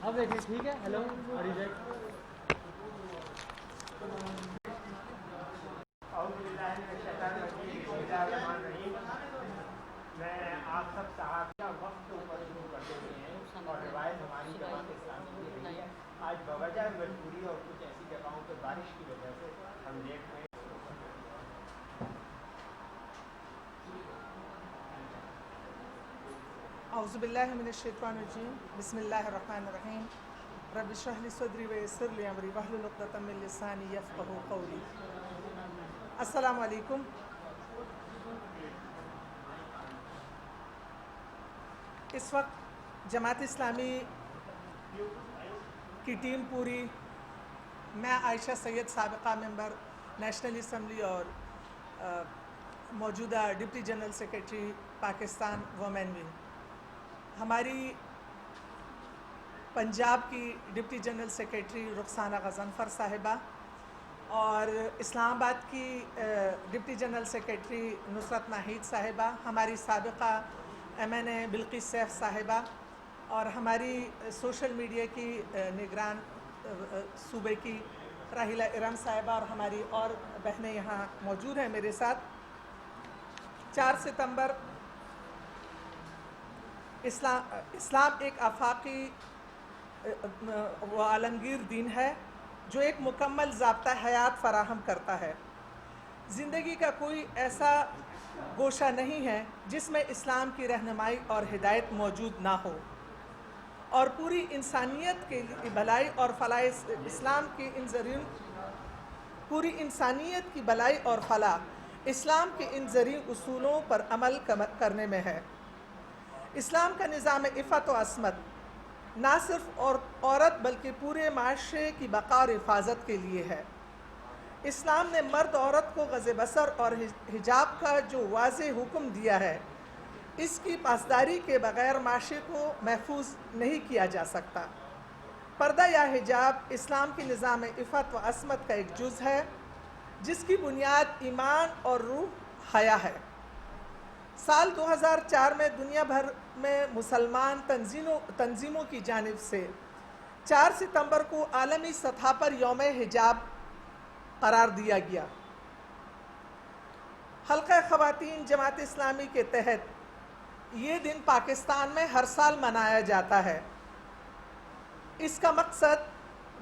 अब देखिए ठीक है। Hello reject. मैं आप सब साहब वक्त ऊपर शुरू कर देते हैं और रिवायत हमारी जमात इस्लामी की रही है। आज बवजह मजबूरी और कुछ ऐसी जगहों पर बारिश की वजह से हम लेट हुए। औज़ुबिल्लाहि मिनश्शैतानिर्रजीम बिस्मिल्लाहिर्रहमानिर्रहीम रब्बि इश्रह ली सदरी व यस्सिर ली अमरी वहलुल उक़दतम मिन लिसानी यफ़क़हू क़ौली। अस्सलामु अलैकुम। इस वक्त जमात इस्लामी की टीम पूरी, मैं आयशा सैयद साबिक़ा मेंबर नेशनल असम्बली और मौजूदा deputy general secretary Pakistan women wing, हमारी पंजाब की deputy general secretary Rukhsana Ghazanfar साहिबा और इस्लामाबाद की deputy general secretary Nusrat Nahid साहिबा, हमारी साबिक़ा MNA बिल्किस सैफ साहिबा और हमारी सोशल मीडिया की निगरान सूबे की राहिला इरम साहिबा और हमारी और बहनें यहाँ मौजूद हैं मेरे साथ। 4 सितंबर इस्लाम एक आफाकी व आलमगीर दीन है जो एक मुकम्मल ज़ाब्ता हयात फ़राहम करता है। ज़िंदगी का कोई ऐसा गोशा नहीं है जिसमें इस्लाम की रहनुमाई और हिदायत मौजूद ना हो और पूरी इंसानियत के लिए भलाई और फलाह इस्लाम के इन ज़रियों पूरी इंसानियत की भलाई और फलाह इस्लाम के इन ज़रिए उसूलों पर अमल करने में है। इस्लाम का निज़ाम इफ़त व असमत ना सिर्फ औरत बल्कि पूरे माशरे की बका और हिफाजत के लिए है। इस्लाम ने मर्द औरत को ग़ज़ बसर और हिजाब का जो वाज़ेह हुक्म दिया है, इसकी पासदारी के बग़ैर माशरे को महफूज नहीं किया जा सकता। पर्दा या हिजाब इस्लाम की निज़ाम इफ़त व असमत का एक जुज़ है जिसकी बुनियाद ईमान और रूह हया है। साल 2004 में दुनिया भर में मुसलमान तंजीमों की जानिब से 4 सितंबर को आलमी सतह पर यौम हिजाब करार दिया गया। हल्का ख़वातीन जमात इस्लामी के तहत ये दिन पाकिस्तान में हर साल मनाया जाता है। इसका मकसद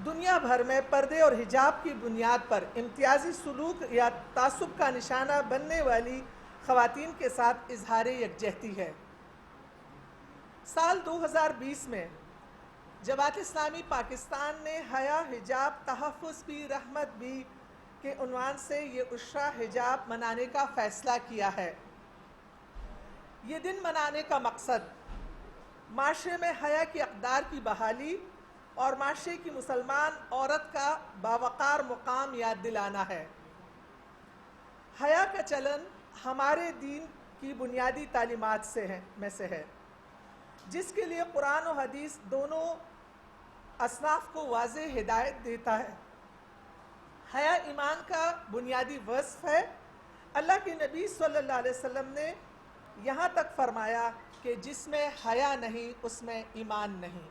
दुनिया भर में पर्दे और हिजाब की बुनियाद पर इम्तियाजी सलूक या तासुब का निशाना बनने वाली ख़वातीन के साथ इजहार यकजहती है। साल 2020 में जमात इस्लामी पाकिस्तान ने हया हिजाब तहफ़्फ़ुज़ भी रहमत भी के उन्वान से ये उश्रा हिजाब मनाने का फ़ैसला किया है। ये दिन मनाने का मकसद माशरे में हया की अक़दार की बहाली और माशरे की मुसलमान औरत का बावक़ार मुकाम याद दिलाना है। हया का चलन हमारे दीन की बुनियादी तालीमात में से है, जिसके लिए कुरान और हदीस दोनों असनाफ को वाज़ेह हिदायत देता है। हया ईमान का बुनियादी वस्फ़ है। अल्लाह के नबी सल्लल्लाहु अलैहि वसल्लम ने यहाँ तक फरमाया कि जिसमें हया नहीं उसमें ईमान नहीं।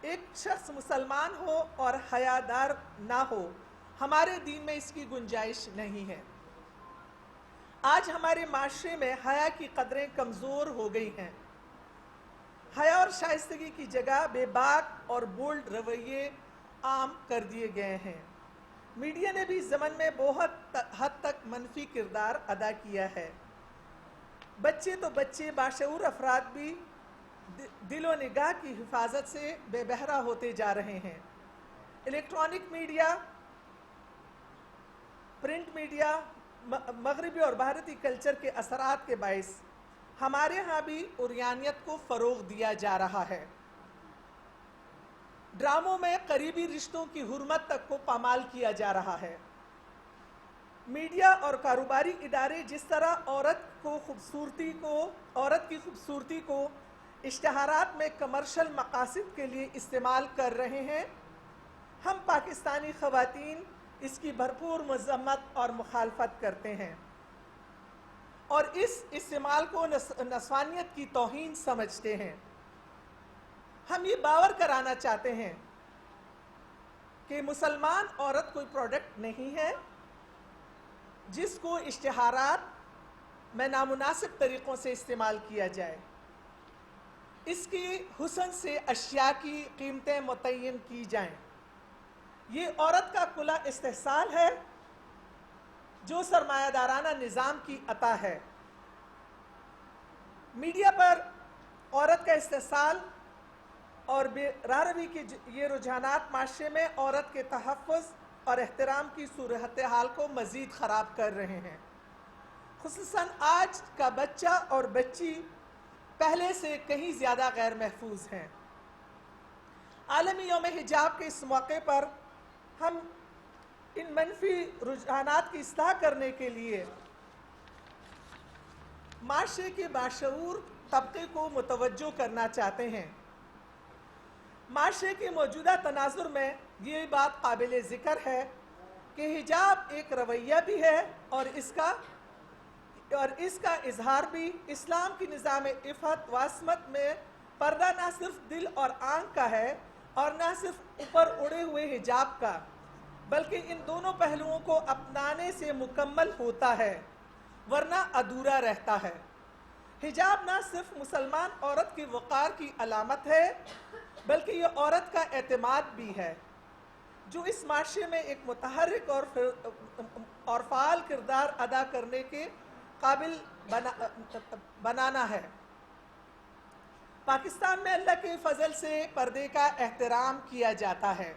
एक शख्स मुसलमान हो और हयादार ना हो, हमारे दीन में इसकी गुंजाइश नहीं है। आज हमारे माशरे में हया की कदरें कमज़ोर हो गई हैं। हया और शाइस्तगी की जगह बेबाक और बोल्ड रवैये आम कर दिए गए हैं। मीडिया ने भी ज़मन में बहुत हद तक मनफी किरदार अदा किया है। बच्चे तो बच्चे, बाशऊर अफराद भी दिल व निगाह की हिफाजत से बेबहरा होते जा रहे हैं। इलेक्ट्रॉनिक मीडिया, प्रिंट मीडिया, मगरबी और भारतीय कल्चर के असरात के बाइस हमारे यहाँ भी उर्यानियत को फ़रोग़ दिया जा रहा है। ड्रामों में करीबी रिश्तों की हुर्मत तक को पामाल किया जा रहा है। मीडिया और कारोबारी इदारे जिस तरह औरत की खूबसूरती को इश्तहारात में कमर्शियल मकासद के लिए इस्तेमाल कर रहे हैं, हम पाकिस्तानी ख़वातीन इसकी भरपूर मज़म्मत और मुखालफत करते हैं और इस इस्तेमाल को नस्वानियत की तौहीन समझते हैं। हम ये बावर कराना चाहते हैं कि मुसलमान औरत कोई प्रोडक्ट नहीं है जिसको इश्तिहारात में नामुनासिब तरीक़ों से इस्तेमाल किया जाए। इसकी हुस्न से अशिया की कीमतें मुतय्यन की जाएं। ये औरत का खुला इस्तेहसाल है जो सरमायादाराना निज़ाम की अता है। मीडिया पर औरत का इस्तेहसाल और बेरारवी के ये रुझानात माशरे में औरत के तहफ़्फ़ुज़ और एहतराम की सूरत हाल को मज़ीद ख़राब कर रहे हैं। ख़ुसूसन आज का बच्चा और बच्ची पहले से कहीं ज़्यादा गैर महफूज हैं। आलमी यौम हिजाब के इस मौके पर हम इन मनफी रुझानात की इस्लाह करने के लिए माशरे के बाशऊर तबके को मुतवज्जो करना चाहते हैं। माशरे के मौजूदा तनाजुर में ये बात काबिल ज़िक्र है कि हिजाब एक रवैया भी है और इसका इजहार भी इस्लाम की निज़ाम इफ़त वास्मत में पर्दा ना सिर्फ दिल और आँख का है और ना सिर्फ ऊपर उड़े हुए हिजाब का, बल्कि इन दोनों पहलुओं को अपनाने से मुकम्मल होता है, वरना अधूरा रहता है। हिजाब ना सिर्फ मुसलमान औरत की वक़ार की अलामत है, बल्कि ये औरत का एतमाद भी है जो इस माशरे में एक मुतहर्रिक और फ़ाल किरदार अदा करने के काबिल बनाना है। पाकिस्तान में अल्लाह के फजल से पर्दे का एहतराम किया जाता है।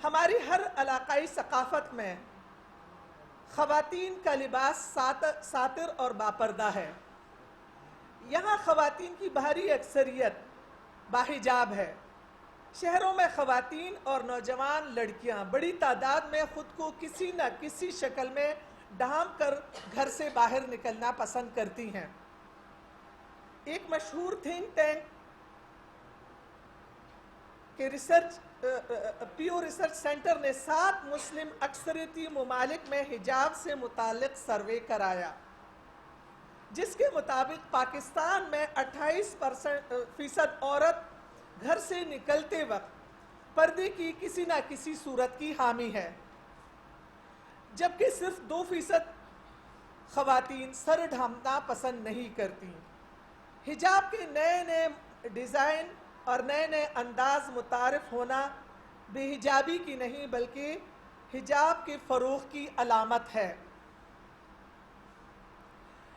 हमारी हर इलाकाई सकाफत में ख़वातीन का लिबास सातिर और बापर्दा है। यहाँ ख़वातीन की भारी अक्सरियत बाहिजाब है। शहरों में ख़वातीन और नौजवान लड़कियाँ बड़ी तादाद में ख़ुद को किसी न किसी शक्ल में ढांप कर घर से बाहर निकलना पसंद करती हैं। एक मशहूर थिंक टैंक के पीओ रिसर्च सेंटर ने 7 मुस्लिम अक्सरियती ममालिक में हिजाब से मुतालिक सर्वे कराया, जिसके मुताबिक पाकिस्तान में 28% औरत घर से निकलते वक्त पर्दे की किसी न किसी सूरत की हामी है, जबकि सिर्फ 2% ख़वातीन सर ढांपना पसंद नहीं करती। हिजाब के नए नए डिज़ाइन और नए नए अंदाज मुतारिफ होना बेहिजाबी की नहीं बल्कि हिजाब के फ़रोग़ की अलामत है।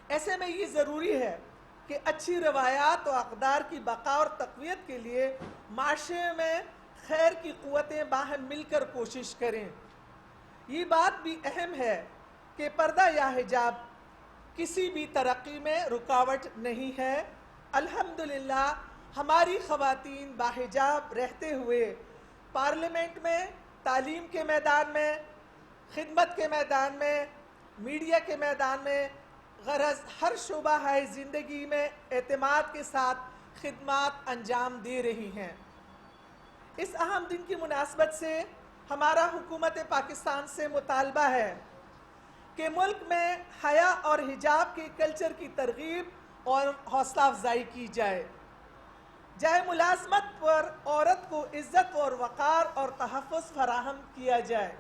ऐसे में ये ज़रूरी है कि अच्छी रवायात और अक़दार की बक़ा और तक़वियत के लिए माशरे में खैर की क़ुव्वतें बाहम मिलकर कोशिश करें। ये बात भी अहम है कि पर्दा या हिजाब किसी भी तरक्की में रुकावट नहीं है। अल्हम्दुलिल्लाह हमारी ख़वातीन बाहिजाब रहते हुए पार्लियामेंट में, तालीम के मैदान में, खिदमत के मैदान में, मीडिया के मैदान में, गरज हर शोबा है ज़िंदगी में एतमाद के साथ खिदमत अंजाम दे रही हैं। इस अहम दिन की मुनासबत से हमारा हुकूमत पाकिस्तान से मुतालबा है कि मुल्क में हया और हिजाब के कल्चर की तरगीब और हौसला अफजाई की जाए। जाए मुलाजमत पर औरत को इज़्ज़त और वक़ार और तहफ़्फ़ुज़ फराहम किया जाए।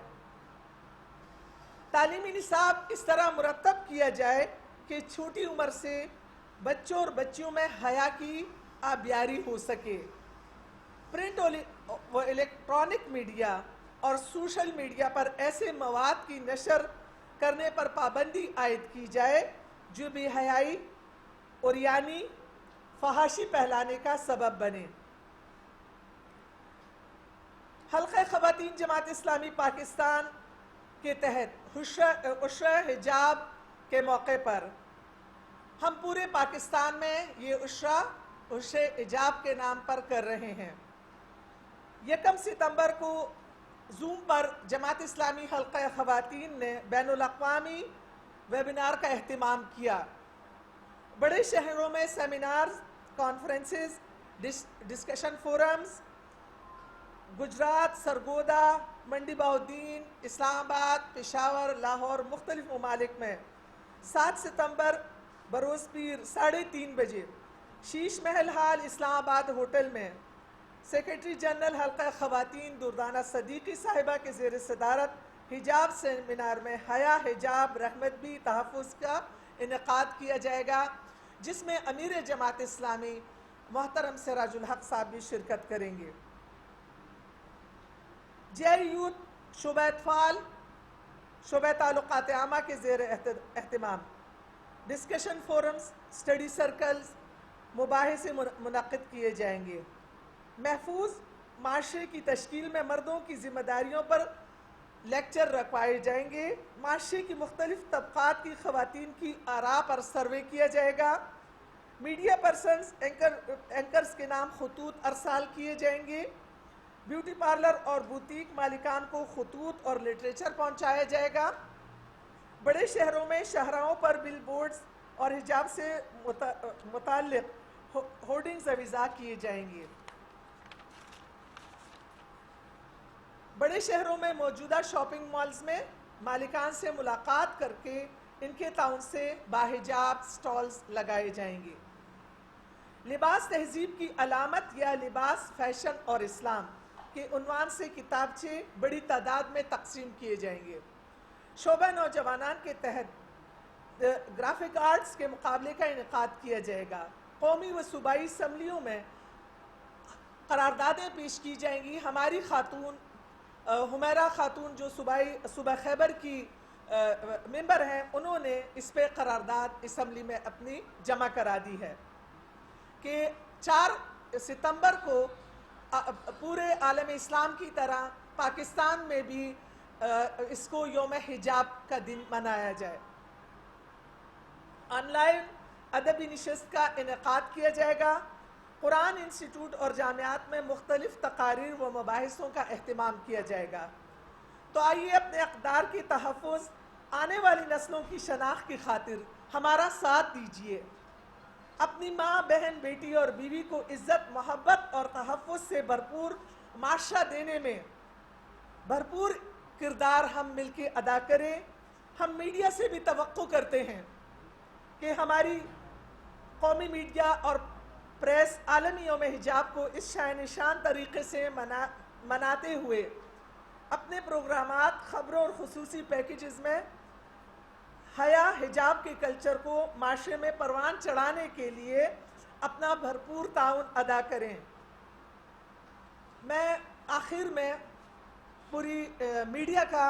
तालीमी निसाब इस तरह मुरतब किया जाए कि छोटी उम्र से बच्चों और बच्चियों में हया की आबियारी हो सके। प्रिंट व इलेक्ट्रॉनिक मीडिया और सोशल मीडिया पर ऐसे मवाद की नशर करने पर पाबंदी आयद की जाए जो बेहयाई और यानी फहाशी फैलाने का सबब बने। हल्का ख़वातीन जमात इस्लामी पाकिस्तान के तहत उश्रा हिजाब के मौके पर हम पूरे पाकिस्तान में ये उश्रा हिजाब के नाम पर कर रहे हैं। 1 सितंबर को जूम पर जमात इस्लामी हल्का ख़वातीन ने बैनुल अक़वामी वेबिनार का एहतमाम किया। बड़े शहरों में seminars, conferences, discussion forums Gujrat, Sargodha, Mandi Bahauddin, Islamabad, Peshawar, Lahore, मुख्तलिफ ममालिक में 7 सितंबर बरोज़ पीर 3:30 बजे शीश महल हाल इस्लामाबाद होटल में सेक्रेटरी जनरल हल्का ख़वातीन दुर्दाना सदीकी साहिबा के ज़ेर सदारत हिजाब सेमिनार में हया हिजाब रहमत भी तहफ़्फ़ुज़ का इनेकाद किया जाएगा, जिसमें अमीर जमात इस्लामी मोहतरम सिराजुल हक साहब भी शिरकत करेंगे। जे यूथ शुबह अतफाल शुबह ताल्लुकात आमा के ज़ेर एहतमाम डिस्कशन फोरम्स, स्टडी सर्कल्स, मुबाहिसे मुनक़िद किए जाएंगे। महफूज माशरे की तश्कील में मर्दों की ज़िम्मेदारियों पर लेक्चर रखवाए जाएंगे। माशरे की मुख्तलिफ तबक़ात की ख़वातीन की आरा पर सर्वे किया जाएगा। मीडिया पर्सन्स एंकर्स के नाम खतूत अरसाल किए जाएंगे। ब्यूटी पार्लर और बुटीक मालिकान को खतूत और लिटरेचर पहुँचाया जाएगा। बड़े शहरों में शाहराहों पर बिल बोर्ड्स और हिजाब से मुताल्लिक़ होर्डिंग्स अविज़ा किए जाएंगे। बड़े शहरों में मौजूदा शॉपिंग मॉल्स में मालिकान से मुलाकात करके इनके ताउन से बाहिजाब स्टॉल्स लगाए जाएंगे। लिबास तहजीब की अलामत या लिबास फैशन और इस्लाम के उन्वान से किताबचे बड़ी तादाद में तकसीम किए जाएंगे। शोबा नौजवानान के तहत ग्राफिक आर्ट्स के मुकाबले का इनेकाद किया जाएगा। कौमी व सूबाई असम्बलियों में करारदादें पेश की जाएंगी। हमारी खातून हुमैरा खातून जो सूबा खैबर की मेंबर हैं, उन्होंने इस पे करारदाद असम्बली में अपनी जमा करा दी है कि 4 सितंबर को पूरे आलम इस्लाम की तरह पाकिस्तान में भी इसको योम हिजाब का दिन मनाया जाए। ऑनलाइन अदबी नशिस्त का इनेकाद किया जाएगा। कुरान इंस्टीट्यूट और जामियात में मुख्तलिफ तकारीर व मबाहिसों का एहतमाम किया जाएगा। तो आइए अपने अक़दार की तहफ़्फ़ुज़, आने वाली नस्लों की शनाख्त की खातिर हमारा साथ दीजिए। अपनी माँ, बहन, बेटी और बीवी को इज़्ज़त, मोहब्बत और तहफ़्फ़ुज़ से भरपूर माशरा देने में भरपूर किरदार हम मिलके अदा करें। हम मीडिया से भी तवक्को करते हैं कि हमारी कौमी मीडिया और प्रेस आलमी यौम हिजाब को इस शान तरीक़े से मनाते हुए अपने प्रोग्रामात, ख़बरों और ख़ुसूसी पैकेजेस में हया हिजाब के कल्चर को माशरे में परवान चढ़ाने के लिए अपना भरपूर ताउन अदा करें। मैं आखिर में पूरी मीडिया का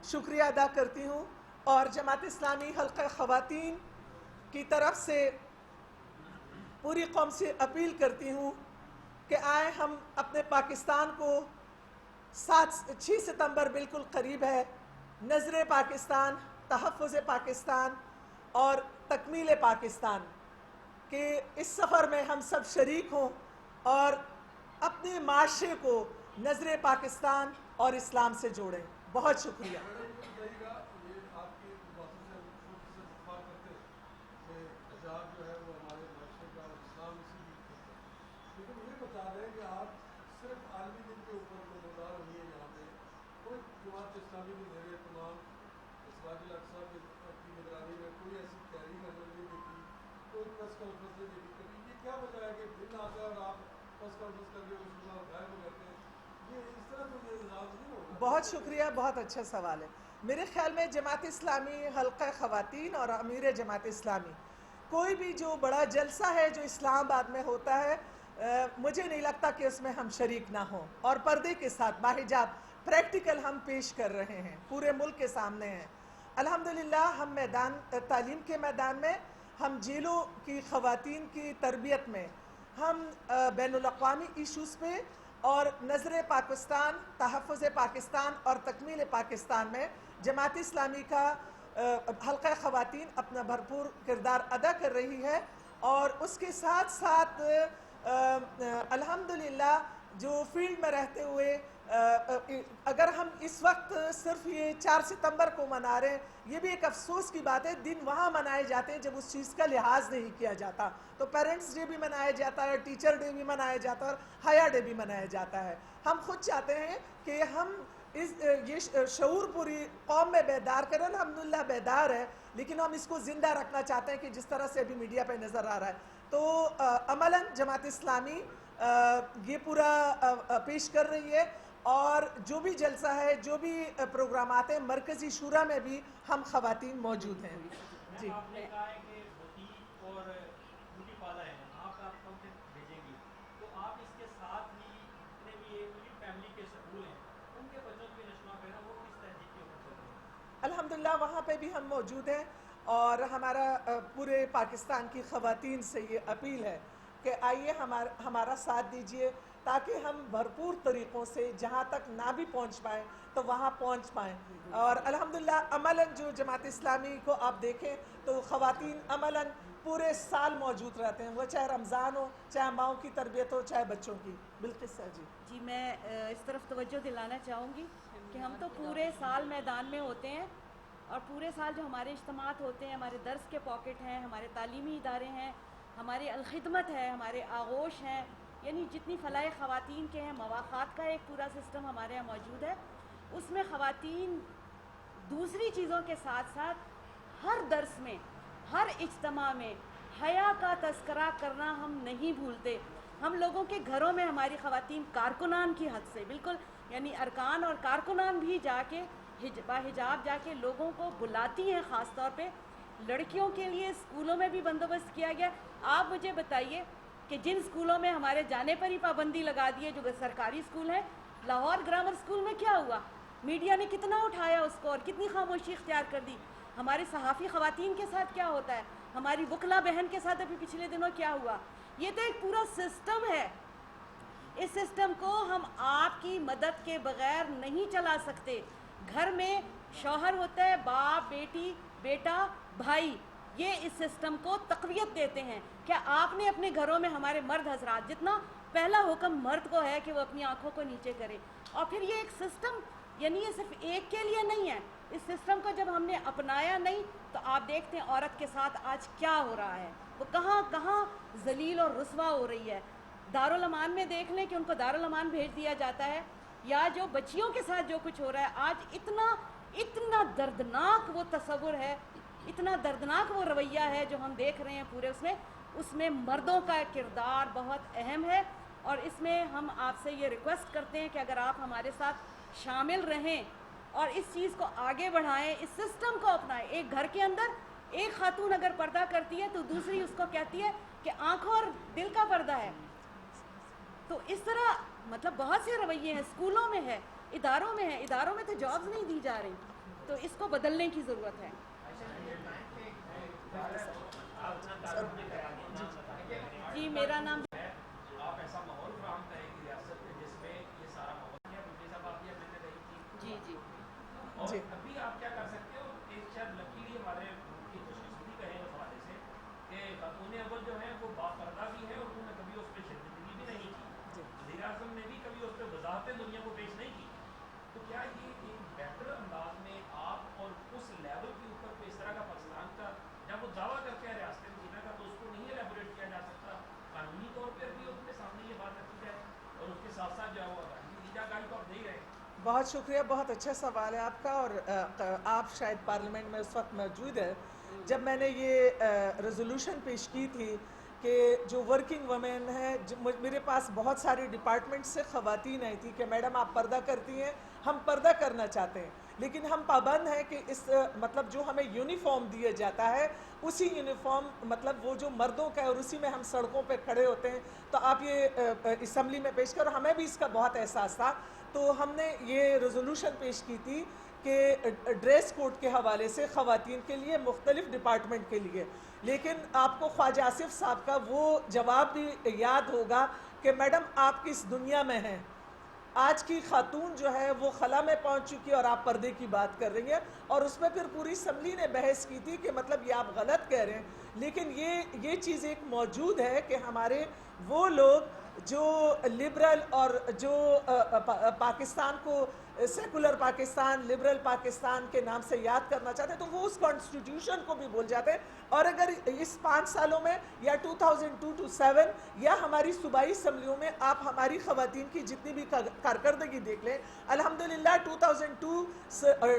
शुक्रिया अदा करती हूँ और जमात इस्लामी हल्का ख़वातीन की तरफ से पूरी कौम से अपील करती हूँ कि आए हम अपने पाकिस्तान को 6 सितंबर बिल्कुल करीब है, नज़र पाकिस्तान, तहफ़्फ़ुज़ पाकिस्तान और तकमील पाकिस्तान के इस सफ़र में हम सब शरीक हों और अपने माशरे को नज़र पाकिस्तान और इस्लाम से जोड़ें। बहुत शुक्रिया। बहुत शुक्रिया, बहुत अच्छा सवाल है। मेरे ख्याल में जमात इस्लामी हल्का ख़वातीन और अमीर जमात इस्लामी कोई भी जो बड़ा जलसा है जो इस्लामाबाद में होता है, मुझे नहीं लगता कि उसमें हम शरीक ना हों और पर्दे के साथ बाहिजाब प्रैक्टिकल हम पेश कर रहे हैं, पूरे मुल्क के सामने हैं। अल्हम्दुलिल्लाह हम मैदान तालीम के मैदान में, हम जेलों की ख़वातीन की तरबियत में, हम बैनुल अक़वामी इशूज़ पे और नज़र पाकिस्तान, तहफ़्फ़ुज़ पाकिस्तान और तकमील पाकिस्तान में जमात इस्लामी का हल्का ख़वातीन अपना भरपूर किरदार अदा कर रही है। और उसके साथ साथ अल्हम्दुलिल्लाह जो फील्ड में रहते हुए अगर हम इस वक्त सिर्फ ये 4 सितंबर को मना रहे हैं, ये भी एक अफसोस की बात है। दिन वहाँ मनाए जाते हैं जब उस चीज़ का लिहाज नहीं किया जाता। तो पेरेंट्स डे भी मनाया जाता है, टीचर डे भी मनाया जाता है और हया डे भी मनाया जाता है। हम खुद चाहते हैं कि हम ये शऊर पूरी कौम में बेदार करें, अल्हम्दुलिल्लाह बेदार है, लेकिन हम इसको ज़िंदा रखना चाहते हैं कि जिस तरह से अभी मीडिया पे नज़र आ रहा है। तो अमलन जमात इस्लामी ये पूरा पेश कर रही है, और जो भी जलसा है, जो भी प्रोग्रामात हैं, मरकज़ी शूरा में भी हम ख़वातीन मौजूद हैं। जी, आपने कहा है कि बुटीक और ब्यूटी पार्लर है, आप कंटेंट भेजेंगी, तो आप इसके साथ ही जितने भी ये फैमिली के स्कूल हैं उनके बच्चों की नशो वगैरह वो किस तहजीब के ऊपर चल रहे हैं? अल्हम्दुलिल्लाह वहाँ पे भी हम मौजूद हैं, और हमारा पूरे पाकिस्तान की ख़वातीन से ये अपील है कि आइए हमारा साथ दीजिए, ताकि हम भरपूर तरीक़ों से जहाँ तक ना भी पहुँच पाएँ तो वहाँ पहुँच पाएँ। और अल्हम्दुलिल्लाह अमलन जो जमात इस्लामी को आप देखें तो ख़वातीन अमलन पूरे साल मौजूद रहते हैं, वो चाहे रमज़ान हो, चाहे माओं की तरबियत हो, चाहे बच्चों की। बिल्किस सर जी। जी, मैं इस तरफ तवज्जो दिलाना चाहूँगी कि हम तो पूरे साल मैदान में होते हैं, और पूरे साल जो हमारे इज्तिमात होते हैं, हमारे दर्स के पॉकेट हैं, हमारे तालीमी इदारे हैं, हमारे अलखिदमत है, हमारे आगोश हैं, यानी जितनी फ़लाह ख़वातीन के हैं, मवाक़ात का एक पूरा सिस्टम हमारे यहाँ मौजूद है। उसमें ख़वातीन दूसरी चीज़ों के साथ साथ हर दर्स में, हर इज्तिमा में हया का तस्करा करना हम नहीं भूलते। हम लोगों के घरों में हमारी ख़वातीन कारकुनान की हद से बिल्कुल, यानी अरकान और कारकुनान भी जाके बाहिजाब जाके लोगों को बुलाती हैं। ख़ास तौर पे लड़कियों के लिए स्कूलों में भी बंदोबस्त किया गया। आप मुझे बताइए कि जिन स्कूलों में हमारे जाने पर ही पाबंदी लगा दी है, जो सरकारी स्कूल है, लाहौर ग्रामर स्कूल में क्या हुआ? मीडिया ने कितना उठाया उसको और कितनी खामोशी इख्तियार कर दी। हमारे सहाफ़ी ख़वातीन के साथ क्या होता है, हमारी वकला बहन के साथ अभी पिछले दिनों क्या हुआ? ये तो एक पूरा सिस्टम है। इस सिस्टम को हम आपकी मदद के बग़ैर नहीं चला सकते। घर में शौहर होता है, बाप, बेटी, बेटा, भाई, ये इस सिस्टम को तक़वियत देते हैं। क्या आपने अपने घरों में हमारे मर्द हजरात, जितना पहला हुक्म मर्द को है कि वो अपनी आंखों को नीचे करे, और फिर ये एक सिस्टम, यानी ये सिर्फ एक के लिए नहीं है। इस सिस्टम को जब हमने अपनाया नहीं, तो आप देखते हैं औरत के साथ आज क्या हो रहा है, वो कहाँ कहाँ जलील और रुस्वा हो रही है। दारुल अमान में देख लें कि उनको दारुल अमान भेज दिया जाता है, या जो बच्चियों के साथ जो कुछ हो रहा है आज, इतना दर्दनाक वो तस्वुर है, इतना दर्दनाक वो रवैया है जो हम देख रहे हैं पूरे उसमें मर्दों का किरदार बहुत अहम है। और इसमें हम आपसे ये रिक्वेस्ट करते हैं कि अगर आप हमारे साथ शामिल रहें और इस चीज़ को आगे बढ़ाएं, इस सिस्टम को अपनाएं। एक घर के अंदर एक खातून अगर पर्दा करती है तो दूसरी उसको कहती है कि आंखों और दिल का पर्दा है। तो इस तरह मतलब बहुत से रवैये हैं, स्कूलों में है, इदारों में है, इदारों में तो जॉब्स नहीं दी जा रही, तो इसको बदलने की ज़रूरत है। जी, मेरा नाम आप ऐसा माहौल फराहम करेंगे रियासत में जिसमें ये सारा माहौल है। मुझे सब आप ये अपने रही थी जी और अभी आप क्या कर सकते हो, एक शायद लकीली हमारे की खुशकिस्मती कहें उस हवाले से कि खातून अव्वल जो है वो बापर्दा भी है और उन्होंने कभी उस पर शर्मिंदगी भी नहीं की, वज़ीर आज़म ने भी कभी उस पर वजाहतें दुनिया को पेश नहीं की। तो क्या ये एक बेहतर अंदाज में आप और उस लेवल के ऊपर कोई इस तरह का पाकिस्तान का जब वो दावा करते हैं रियासत में जीना का, तो उसको नहीं एलेबोरेट किया जा सकता, कानूनी तौर पर भी उनके सामने ये बात रखी जाए और उसके साथ साथ जो है वो ईजागाही तो आप दे ही रहे हैं। बहुत शुक्रिया, बहुत अच्छा सवाल है आपका। और आप शायद पार्लियामेंट में उस वक्त मौजूद है जब मैंने ये रेजोल्यूशन पेश की थी कि जो वर्किंग वमेन है, मेरे पास बहुत सारी डिपार्टमेंट से ख़वातीन आई थी कि मैडम आप पर्दा करती हैं, हम पर्दा करना चाहते हैं, लेकिन हम पाबंद हैं कि इस मतलब जो हमें यूनिफॉर्म दिया जाता है उसी यूनिफॉर्म मतलब वो जो मर्दों का है और उसी में हम सड़कों पे खड़े होते हैं। तो आप ये असम्बली में पेश करो, हमें भी इसका बहुत एहसास था। तो हमने ये रेजोल्यूशन पेश की थी कि ड्रेस कोड के हवाले से ख़वातीन के लिए मुख्तलिफ़ डिपार्टमेंट के लिए, लेकिन आपको ख्वाजा आसिफ साहब का वो जवाब भी याद होगा कि मैडम आप किस दुनिया में हैं, आज की खातून जो है वो खला में पहुंच चुकी है और आप पर्दे की बात कर रही हैं। और उसमें फिर पूरी असम्बली ने बहस की थी कि मतलब ये आप गलत कह रहे हैं, लेकिन ये चीज़ एक मौजूद है कि हमारे वो लोग जो लिबरल और जो पाकिस्तान को सेकुलर पाकिस्तान, लिबरल पाकिस्तान के नाम से याद करना चाहते हैं तो वो उस कॉन्स्टिट्यूशन को भी भूल जाते हैं। और अगर इस 5 सालों में या 2002 to 7 या हमारी सूबाई असम्बलियों में आप हमारी ख़वातीन की जितनी भी कारकर्दगी देख लें, अल्हम्दुलिल्लाह 2002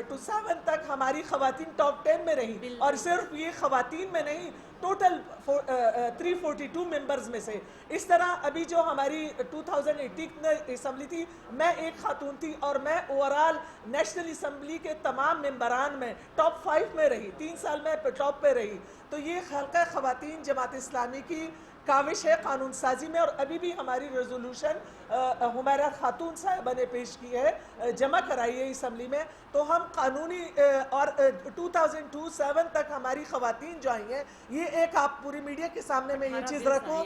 to 7 तक हमारी ख़वातीन टॉप 10 में रही। और सिर्फ ये ख़वातीन में नहीं, टोटल 342 मेंबर्स में से। इस तरह अभी जो हमारी 2018 असम्बली थी, मैं एक खातून थी और मैं ओवरऑल नेशनल असम्बली के तमाम मेंबरान में टॉप 5 में रही, 3 साल में टॉप पे रही। तो ये हल्का ख़वातीन जमात इस्लामी की काविश है कानून साजी में। और अभी भी हमारी रेजोल्यूशन हुमैरा खातून साहिबा ने पेश की है, जमा कराई है असम्बली में। तो हम कानूनी और 2002-7 तक हमारी ख़वातीन जो आई हैं, ये एक आप पूरी मीडिया के सामने में ये चीज़ रखो,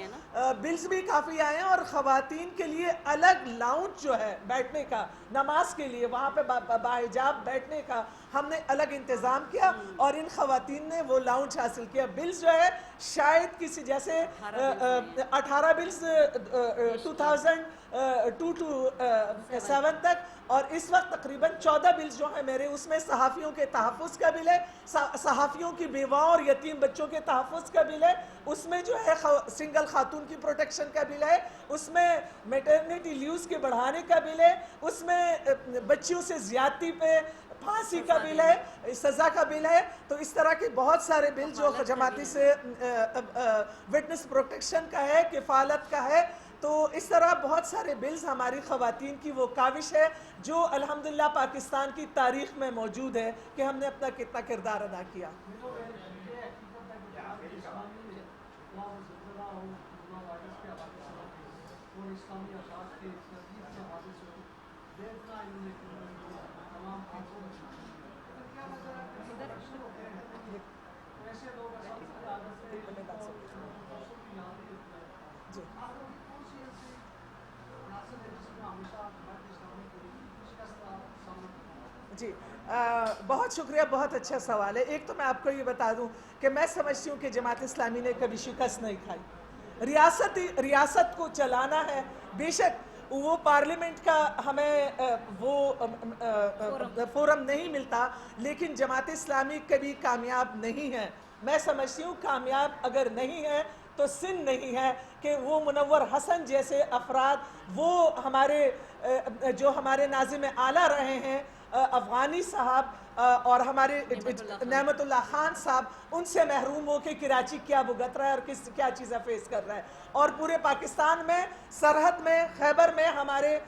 बिल्स भी काफ़ी आए हैं। और ख़वातीन के लिए अलग लाउंज जो है बैठने का, नमाज के लिए वहाँ पे बाहिजाब बैठने का हमने अलग इंतज़ाम किया और इन ख़वातीन ने वो लाउंज हासिल किया। बिल्स जो है शायद किसी जैसे 18 बिल्स 2002 to 7 तक, और इस वक्त तकरीबन 14 बिल्स जो हैं मेरे, उसमें सहाफ़ियों के तहफ़्फ़ुज़ का बिल है, सहाफ़ियों की बेवाओं और यतीम बच्चों के तहफ़्फ़ुज़ का बिल है, उसमें जो है सिंगल खातून की प्रोटेक्शन का बिल है, उसमें मैटरनिटी लीव्स के बढ़ाने का बिल है, उसमें बच्चियों से ज़्यादती पे फांसी का बिल है, सज़ा का बिल है। तो इस तरह के बहुत सारे बिल जो जमाती से विटनेस प्रोटेक्शन का है, किफ़ालत का है। तो इस तरह बहुत सारे बिल्स हमारी ख़वातीन की वो काविश है जो अल्हम्दुलिल्लाह पाकिस्तान की तारीख़ में मौजूद है कि हमने अपना कितना किरदार अदा किया। जी बहुत शुक्रिया, बहुत अच्छा सवाल है। एक तो मैं आपको ये बता दूं कि मैं समझती हूँ कि जमात इस्लामी ने कभी शिकस्त नहीं खाई। रियासत को चलाना है, बेशक वो पार्लियामेंट का हमें वो फोरम नहीं मिलता, लेकिन जमात इस्लामी कभी कामयाब नहीं है। मैं समझती हूँ कामयाब अगर नहीं है तो सिन नहीं है कि वो मुनव्वर हसन जैसे अफराद, वो हमारे जो हमारे नाज़िम आला रहे हैं अफ़गानी साहब और हमारे नेमतुल्लाह खान साहब, उनसे महरूम हो के कराची क्या भुगत रहा है और क्या चीज़ें फेस कर रहा है। और पूरे पाकिस्तान में सरहद में खैबर में हमारे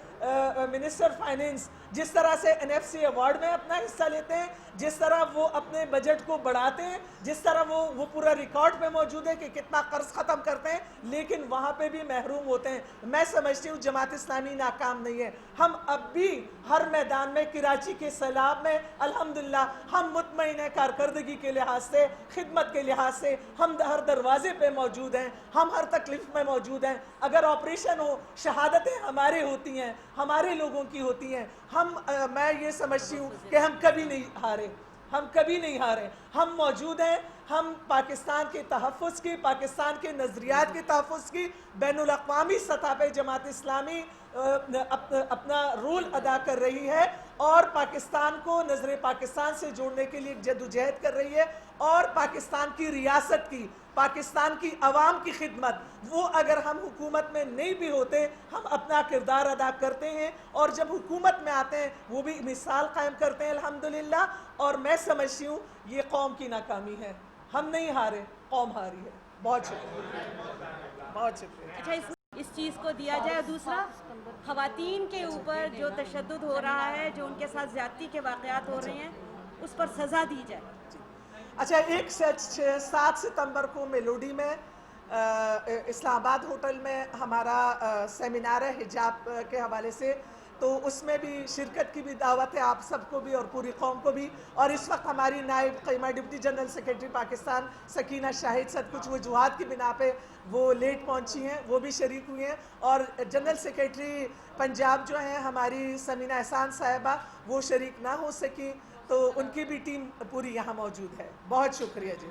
मिनिस्टर फाइनेंस जिस तरह से NFC अवार्ड में अपना हिस्सा लेते हैं, जिस तरह वो अपने बजट को बढ़ाते हैं, जिस तरह वो पूरा रिकॉर्ड में मौजूद है कि कितना कर्ज ख़त्म करते हैं, लेकिन वहाँ पे भी महरूम होते हैं। मैं समझती हूँ जमात इस्लामी नाकाम नहीं है। हम अब भी हर मैदान में, कराची के सैलाब में अल्हम्दुलिल्लाह हम मुतमईन हैं, कारकर्दगी के लिहाज से, खिदमत के लिहाज से हम हर दरवाजे पे मौजूद हैं, हम हर तकलीफ में मौजूद हैं। अगर ऑपरेशन हो, शहादतें हमारे होती हैं, हमारे लोगों की होती हैं। मैं ये समझती हूँ कि हम कभी नहीं हारे, हम कभी नहीं हारे, हम मौजूद हैं। हम पाकिस्तान के तहफ़्फ़ुज़ की, पाकिस्तान के नज़रियात के तहफ़्फ़ुज़ की बैनुल अक़वामी सतह पे जमात इस्लामी अपना रोल अदा कर रही है और पाकिस्तान को नज़र पाकिस्तान से जोड़ने के लिए जद्दोजहद कर रही है। और पाकिस्तान की रियासत की, पाकिस्तान की आवाम की खिदमत, वो अगर हम हुकूमत में नहीं भी होते, हम अपना किरदार अदा करते हैं और जब हुकूमत में आते हैं वो भी मिसाल कायम करते हैं अल्हम्दुलिल्लाह। और मैं समझती हूँ ये कौम की नाकामी है, हम नहीं हारे, कौम हारी है। बहुत शुक्रिया, बहुत शुक्रिया। अच्छा, इस चीज़ को दिया जाए। दूसरा, ख़वातीन के ऊपर जो तशद्दुद हो रहा है, जो उनके साथ ज़्यादती के वाक़यात हो रहे हैं, उस पर सज़ा दी जाए। अच्छा, 7 सितंबर को मेलोडी में इस्लामाबाद होटल में हमारा सेमिनार है हिजाब के हवाले से, तो उसमें भी शिरकत की भी दावत है आप सबको भी और पूरी कौम को भी। और इस वक्त हमारी नायब क़ीमा deputy general secretary Pakistan Sakina Shahid सद कुछ वजूहात की बिना पे वो लेट पहुंची हैं, वो भी शरीक हुई हैं। और जनरल सेक्रेटरी पंजाब जो हैं हमारी समीना एहसान साहिबा, वो शरीक ना हो सकी, तो उनकी भी टीम पूरी यहाँ मौजूद है। बहुत शुक्रिया जी।